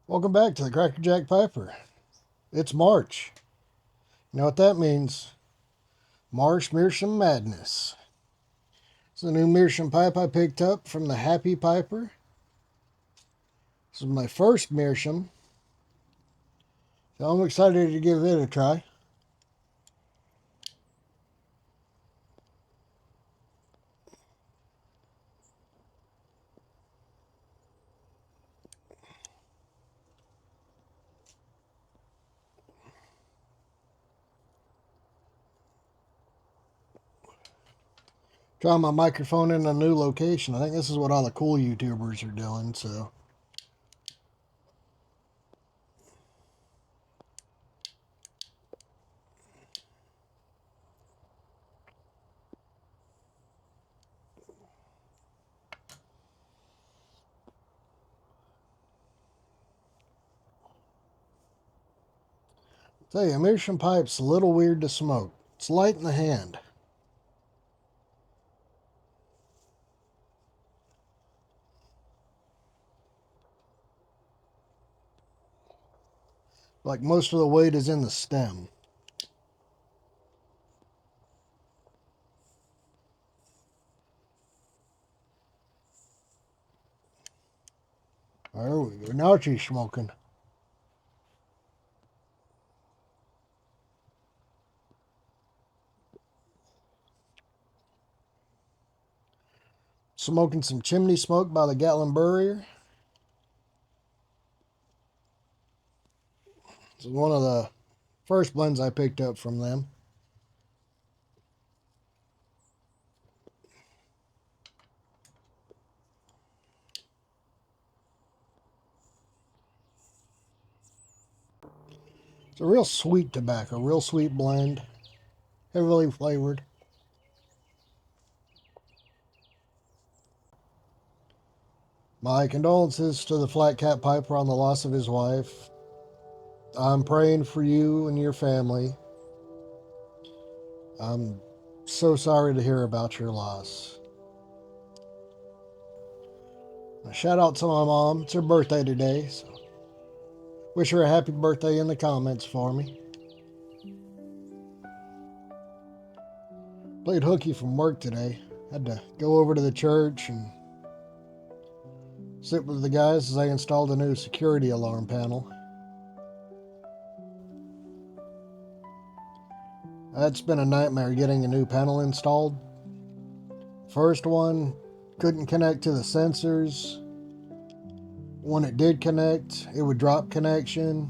Welcome back to the Cracker Jack Piper. It's March. You know what that means? March Meerschaum Madness. It's a new Meerschaum pipe I picked up from the Happy Piper. This is my first Meerschaum, so I'm excited to give it a try. Trying my microphone in a new location. I think this is what all the cool YouTubers are doing, so. Tell you, a Meerschaum pipe's a little weird to smoke. It's light in the hand. Like most of the weight is in the stem. There we go. Now she's smoking. Smoking some Chimney smoke by the Gatlin Burrier. It's one of the first blends I picked up from them. It's a real sweet tobacco, real sweet blend, heavily flavored. My condolences to the Flat Cat Piper on the loss of his wife. I'm praying for you and your family. I'm so sorry to hear about your loss. A shout out to my mom. It's her birthday today, so wish her a happy birthday in the comments for me. Played hooky from work today. Had to go over to the church and sit with the guys as they installed a new security alarm panel. That's been a nightmare getting a new panel installed. First one couldn't connect to the sensors. When it did connect, it would drop connection,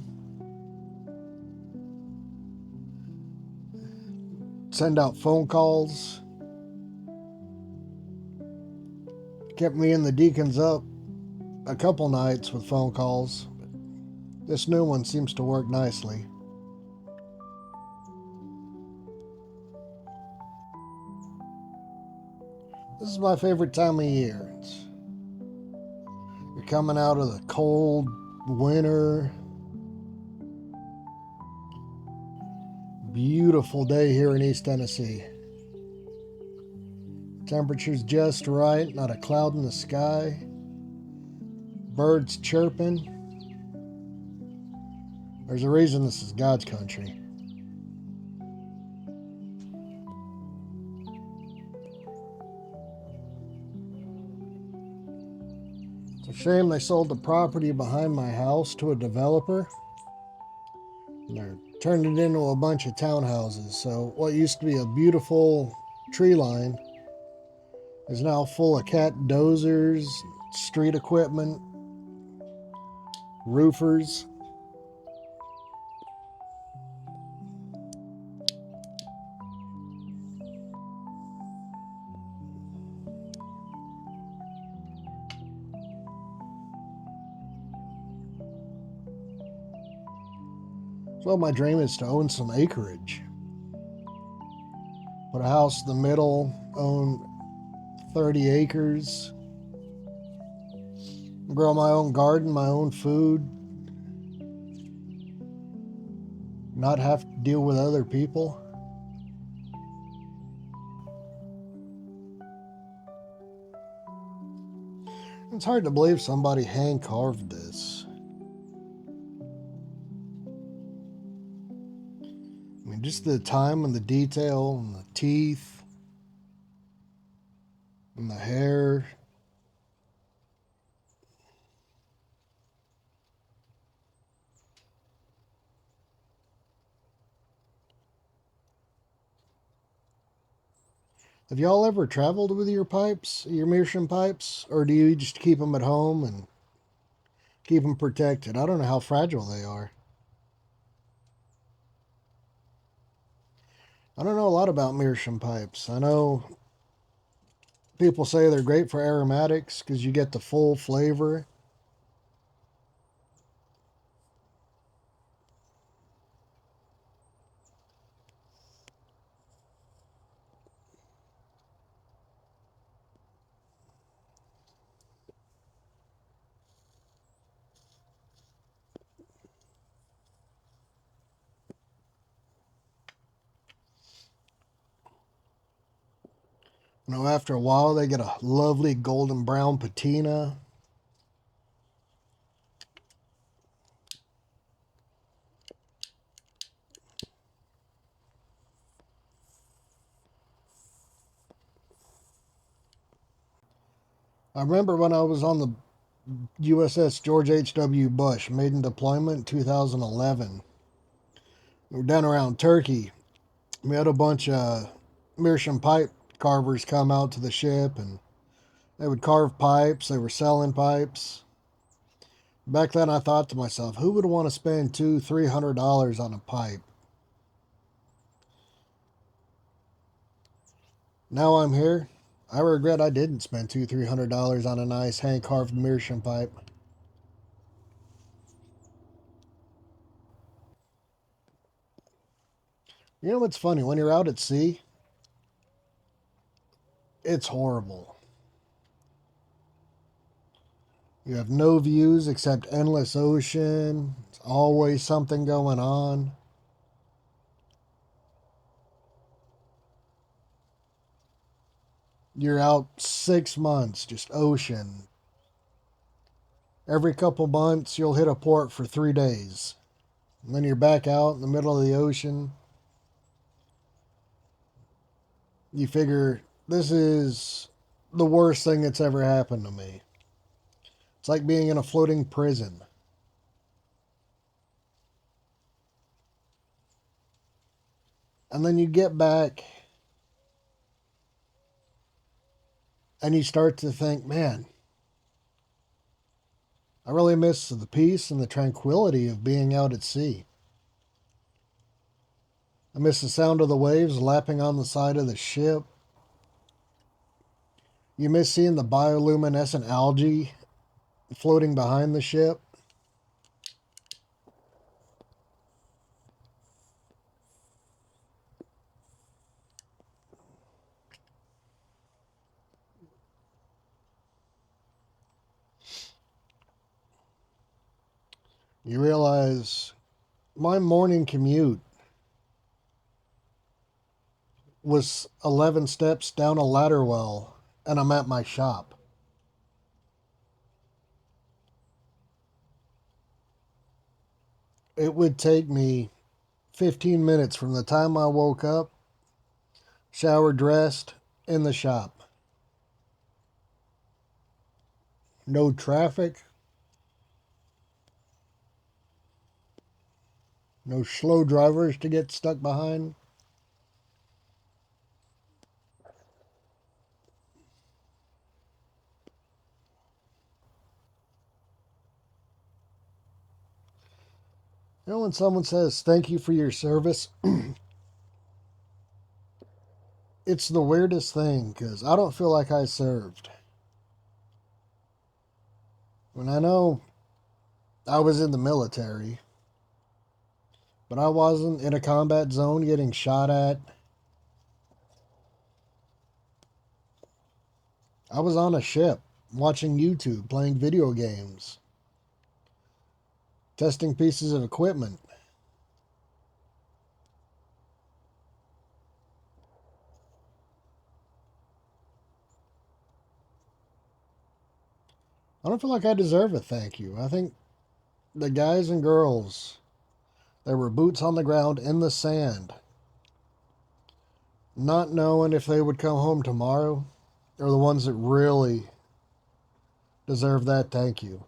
send out phone calls. Kept me and the deacons up a couple nights with phone calls. This new one seems to work nicely. This is my favorite time of year. You're coming out of the cold winter. Beautiful day here in East Tennessee. Temperature's just right, not a cloud in the sky. Birds chirping. There's a reason this is God's country. It's a shame they sold the property behind my house to a developer. And they're turning it into a bunch of townhouses. So what used to be a beautiful tree line is now full of cat dozers, street equipment, roofers. So my dream is to own some acreage. Put a house in the middle, own 30 acres, grow my own garden, my own food, not have to deal with other people. It's hard to believe somebody hand carved this. Just the time and the detail and the teeth and the hair. Have y'all ever traveled with your pipes, your Meerschaum pipes, or do you just keep them at home and keep them protected? I don't know how fragile they are. I don't know a lot about Meerschaum pipes. I know people say they're great for aromatics because you get the full flavor. You know, after a while, they get a lovely golden brown patina. I remember when I was on the USS George H.W. Bush, maiden deployment 2011. We were down around Turkey. We had a bunch of Meerschaum pipe carvers come out to the ship, and they would carve pipes. They were selling pipes. Back then, I thought to myself, who would want to spend $200-300 on a pipe? Now I'm here. I regret I didn't spend $200-300 on a nice hand carved Meerschaum pipe. You know what's funny? When you're out at sea, it's horrible. You have no views except endless ocean. There's always something going on. You're out 6 months, just ocean. Every couple months, you'll hit a port for 3 days. And then you're back out in the middle of the ocean. You figure, this is the worst thing that's ever happened to me. It's like being in a floating prison. And then you get back and you start to think, man, I really miss the peace and the tranquility of being out at sea. I miss the sound of the waves lapping on the side of the ship. You miss seeing the bioluminescent algae floating behind the ship. You realize my morning commute was 11 steps down a ladder well, and I'm at my shop. It would take me 15 minutes from the time I woke up, showered, dressed, in the shop. No traffic, no slow drivers to get stuck behind. You know, when someone says thank you for your service, it's the weirdest thing because I don't feel like I served. When I know I was in the military, but I wasn't in a combat zone getting shot at. I was on a ship watching YouTube, playing video games, testing pieces of equipment. I don't feel like I deserve a thank you. I think the guys and girls that were boots on the ground in the sand not knowing if they would come home tomorrow are the ones that really deserve that thank you.